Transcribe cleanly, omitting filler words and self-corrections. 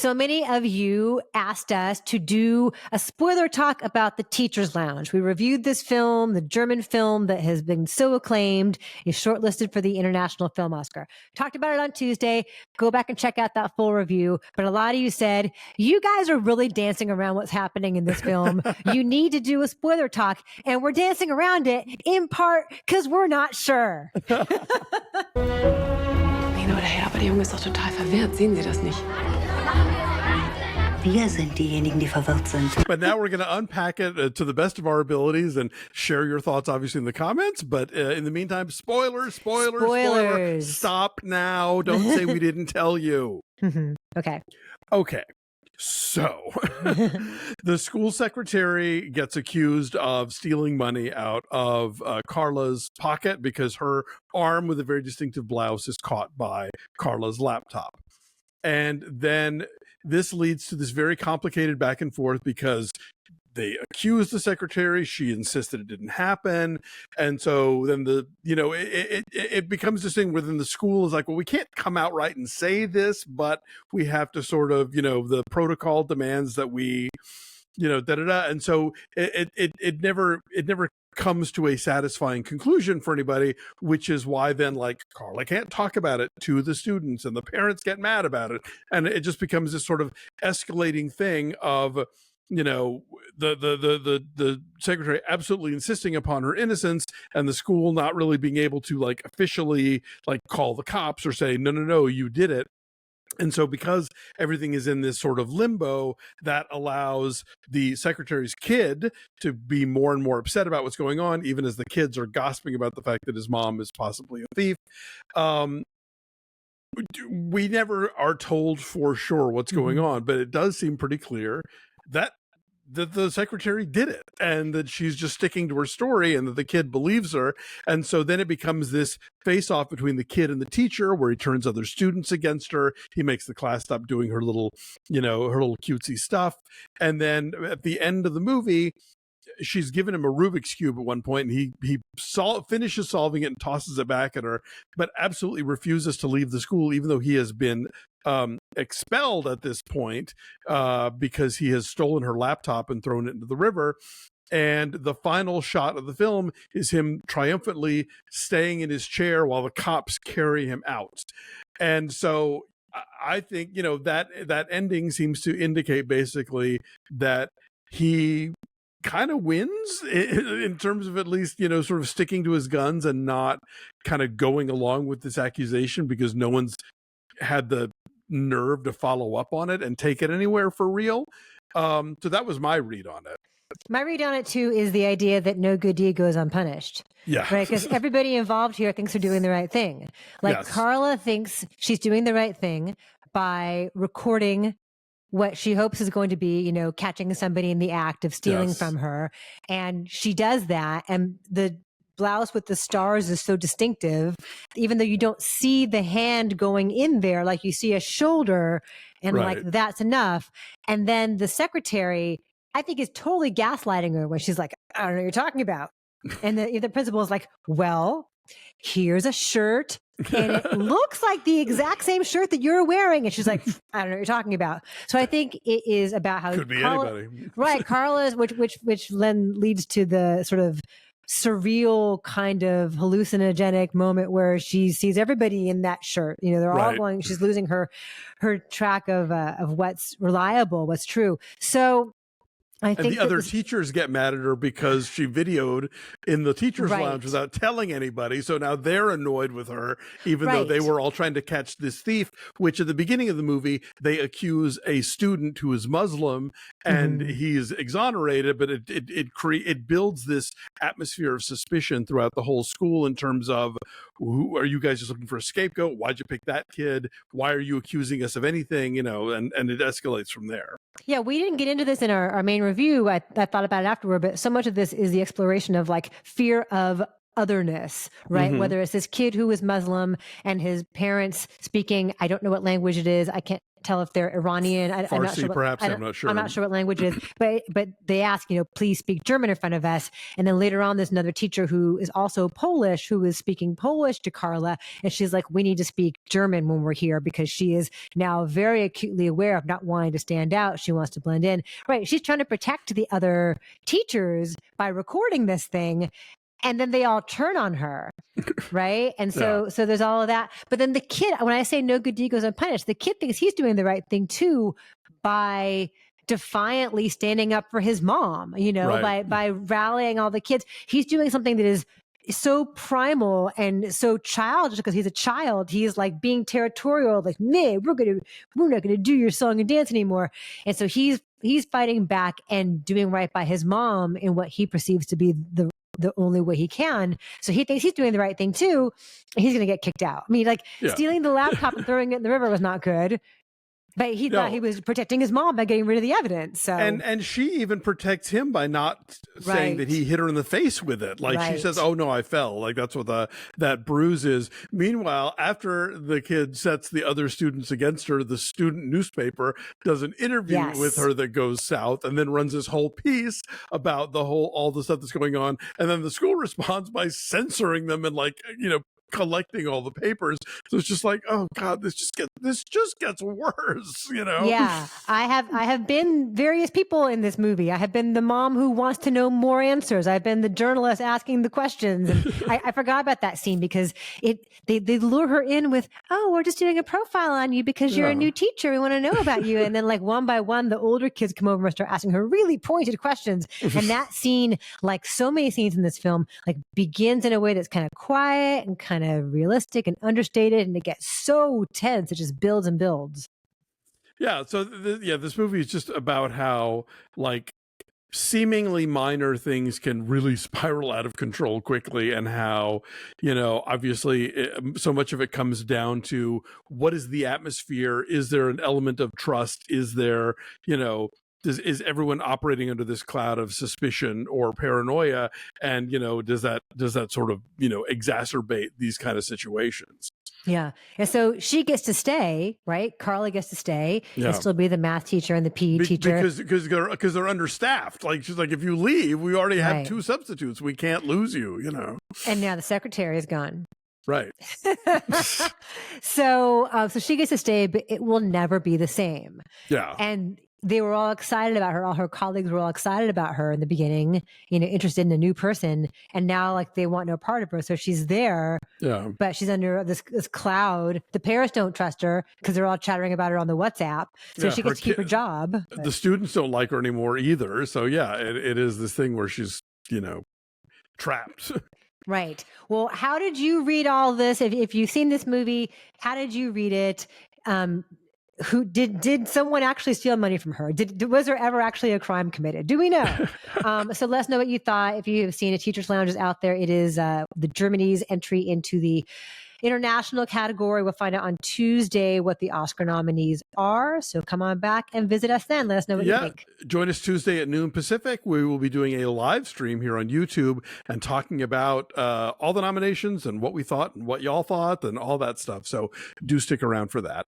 So many of you asked us to do a spoiler talk about The Teacher's Lounge. We reviewed this film, the German film that has been so acclaimed, is shortlisted for the International Film Oscar. Talked about it on Tuesday. Go back and check out that full review. But a lot of you said, you guys are really dancing around what's happening in this film. You need to do a spoiler talk. And we're dancing around it in part because we're not sure. Hin oder her, aber der Junge ist doch total verwirrt. Sehen Sie das nicht? Wir sind diejenigen, die verwirrt sind. But now we're going to unpack it to the best of our abilities and share your thoughts, obviously, in the comments. But in the meantime, spoilers. Stop now. Don't say we didn't tell you. Okay. So the school secretary gets accused of stealing money out of Carla's pocket because her arm with a very distinctive blouse is caught by Carla's laptop. And then this leads to this very complicated back and forth because they accused the secretary. She insisted it didn't happen. And so then it becomes this thing within the school is like, well, we can't come out right and say this, but we have to sort of, the protocol demands that we, And so it never comes to a satisfying conclusion for anybody, which is why then Carla can't talk about it to the students and the parents get mad about it. And it just becomes this sort of escalating thing of, the secretary absolutely insisting upon her innocence and the school not really being able to officially call the cops or say, no, you did it. And so because everything is in this sort of limbo, that allows the secretary's kid to be more and more upset about what's going on, even as the kids are gossiping about the fact that his mom is possibly a thief. We never are told for sure what's going on, but it does seem pretty clear that the secretary did it and that she's just sticking to her story and that the kid believes her. And so then it becomes this face off between the kid and the teacher where he turns other students against her. He makes the class stop doing her little, her little cutesy stuff. And then at the end of the movie, she's given him a Rubik's Cube at one point, and he finishes solving it and tosses it back at her, but absolutely refuses to leave the school, even though he has been expelled at this point because he has stolen her laptop and thrown it into the river. And the final shot of the film is him triumphantly staying in his chair while the cops carry him out. And so I think, that ending seems to indicate basically that he kind of wins in terms of at least, sort of sticking to his guns and not kind of going along with this accusation because no one's had the nerve to follow up on it and take it anywhere for real. So that was my read on it. My read on it too is the idea that no good deed goes unpunished. Yeah. Right. Because everybody involved here thinks they're doing the right thing. Yes. Carla thinks she's doing the right thing by recording what she hopes is going to be, catching somebody in the act of stealing from her. And she does that. And the blouse with the stars is so distinctive, even though you don't see the hand going in there, you see a shoulder and that's enough. And then the secretary, I think, is totally gaslighting her when she's like, I don't know what you're talking about. And the principal is like, well, here's a shirt and it looks like the exact same shirt that you're wearing. And she's like, I don't know what you're talking about. So I think it is about how could be anybody. Right. Carla's, which then leads to the sort of surreal kind of hallucinogenic moment where she sees everybody in that shirt. They're all going, she's losing her track of what's reliable, what's true. So I think the other teachers get mad at her because she videoed in the teacher's lounge without telling anybody. So now they're annoyed with her, even though they were all trying to catch this thief, which at the beginning of the movie, they accuse a student who is Muslim and he's exonerated, but it builds this atmosphere of suspicion throughout the whole school in terms of, who are you guys just looking for a scapegoat? Why'd you pick that kid? Why are you accusing us of anything? And it escalates from there. Yeah, we didn't get into this in our main review. I thought about it afterward, but so much of this is the exploration of fear of otherness, right? Whether it's this kid who is Muslim and his parents speaking, I don't know what language it is. I can't tell if they're Iranian. I'm not Farsi, sure. perhaps. I'm not sure. I'm not sure what language it is, but they ask, please speak German in front of us. And then later on, there's another teacher who is also Polish who is speaking Polish to Carla, and she's like, we need to speak German when we're here because she is now very acutely aware of not wanting to stand out. She wants to blend in. Right? She's trying to protect the other teachers by recording this thing. And then they all turn on her, right? And so there's all of that. But then the kid, when I say no good deed goes unpunished, the kid thinks he's doing the right thing too by defiantly standing up for his mom, by rallying all the kids. He's doing something that is so primal and so childish because he's a child. He's like being territorial, like, man, we're not gonna do your song and dance anymore. And so he's fighting back and doing right by his mom in what he perceives to be the only way he can. So he thinks he's doing the right thing too. And he's going to get kicked out. I mean, stealing the laptop and throwing it in the river was not good. But he thought he was protecting his mom by getting rid of the evidence. So and she even protects him by not saying that he hit her in the face with it. Like she says, "Oh no, I fell." Like that's what that bruise is. Meanwhile, after the kid sets the other students against her, the student newspaper does an interview with her that goes south, and then runs this whole piece about all the stuff that's going on. And then the school responds by censoring them and collecting all the papers. So it's just like, oh God, this just gets worse, Yeah. I have been various people in this movie. I have been the mom who wants to know more answers. I've been the journalist asking the questions. And I forgot about that scene because they lure her in with, oh, we're just doing a profile on you because you're a new teacher. We want to know about you. And then one by one, the older kids come over and start asking her really pointed questions. And that scene, like so many scenes in this film, begins in a way that's kind of quiet and kind of realistic and understated, and it gets so tense it just builds and builds. Yeah, so this movie is just about how seemingly minor things can really spiral out of control quickly, and how obviously so much of it comes down to what is the atmosphere. Is there an element of trust? Is there is everyone operating under this cloud of suspicion or paranoia? And, does that sort of, exacerbate these kind of situations? Yeah. And so she gets to stay, right? Carla gets to stay and still be the math teacher and the PE teacher. Because they're understaffed. Like, she's like, if you leave, we already have 2 substitutes. We can't lose you, And now the secretary is gone. Right. So she gets to stay, but it will never be the same. Yeah. And they were all excited about her. All her colleagues were all excited about her in the beginning, interested in a new person. And now they want no part of her. So she's there, but she's under this cloud. The parents don't trust her because they're all chattering about her on the WhatsApp. So she gets to keep her job. The students don't like her anymore either. So it is this thing where she's, trapped. Right. Well, how did you read all this? If you've seen this movie, how did you read it? Who did someone actually steal money from her? Was there ever actually a crime committed? Do we know? So let us know what you thought. If you have seen a Teacher's Lounge is out there, it is the Germany's entry into the international category. We'll find out on Tuesday what the Oscar nominees are. So come on back and visit us then. Let us know what you think. Join us Tuesday at noon Pacific. We will be doing a live stream here on YouTube and talking about all the nominations and what we thought and what y'all thought and all that stuff. So do stick around for that.